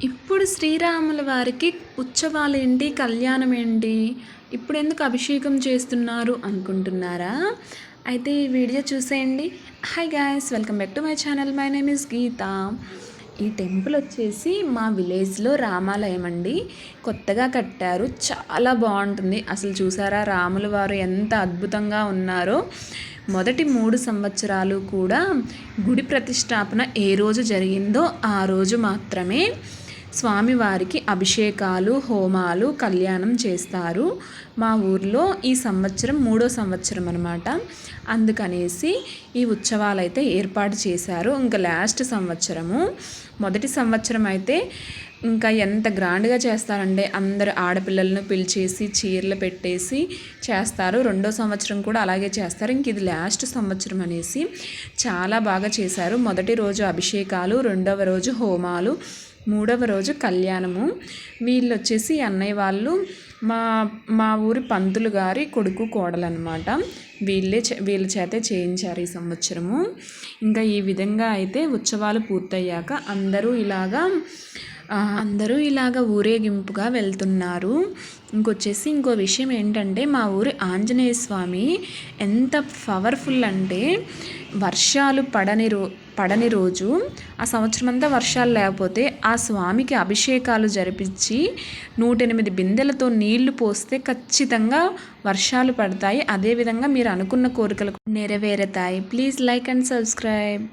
ఇప్పుడు శ్రీరాముల వారికి ఉత్సవాలేంటి, కళ్యాణమేంటి, ఇప్పుడెందుకు అభిషేకం చేస్తున్నారు అనుకుంటున్నారా? అయితే ఈ వీడియో చూసేయండి. Hi guys, welcome back to my channel. My name is Geetha. ఈ టెంపుల్ వచ్చేసి మా విలేజ్లో రామాలయం అండి. కొత్తగా కట్టారు, చాలా బాగుంటుంది. అసలు చూసారా రాముల వారు ఎంత అద్భుతంగా ఉన్నారో. మొదటి 3 సంవత్సరాలు కూడా గుడి ప్రతిష్టాపన ఏ రోజు జరిగిందో ఆ రోజు మాత్రమే స్వామివారికి అభిషేకాలు, హోమాలు, కళ్యాణం చేస్తారు. మా ఊర్లో ఈ సంవత్సరం 3వ సంవత్సరం అనమాట. అందుకనేసి ఈ ఉత్సవాలు అయితే ఏర్పాటు చేశారు. ఇంకా లాస్ట్ సంవత్సరము, మొదటి సంవత్సరం అయితే ఇంకా ఎంత గ్రాండ్గా చేస్తారంటే అందరు ఆడపిల్లలను పిలిచేసి చీరలు పెట్టేసి చేస్తారు. 2వ సంవత్సరం కూడా అలాగే చేస్తారు. ఇంక ఇది లాస్ట్ సంవత్సరం అనేసి చాలా బాగా చేశారు. మొదటి రోజు అభిషేకాలు, 2వ రోజు హోమాలు, 3వ రోజు కళ్యాణము. వీళ్ళు వచ్చేసి అన్నయ్య వాళ్ళు మా ఊరి పంతులు గారి కొడుకు కోడలన్నమాట. వీళ్ళ చేతే చేయించారు ఈ సంవత్సరము. ఇంకా ఈ విధంగా అయితే ఉత్సవాలు పూర్తయ్యాక అందరూ ఇలాగా ఊరేగింపుగా వెళ్తున్నారు. ఇంకో విషయం ఏంటంటే మా ఊరి ఆంజనేయ స్వామి ఎంత పవర్ఫుల్ అంటే వర్షాలు పడని రోజు, ఆ సంవత్సరం అంతా వర్షాలు లేకపోతే ఆ స్వామికి అభిషేకాలు జరిపించి 108 బిందెలతో నీళ్లు పోస్తే ఖచ్చితంగా వర్షాలు పడతాయి. అదేవిధంగా మీరు అనుకున్న కోరికలు నెరవేరుతాయి. Please like and subscribe.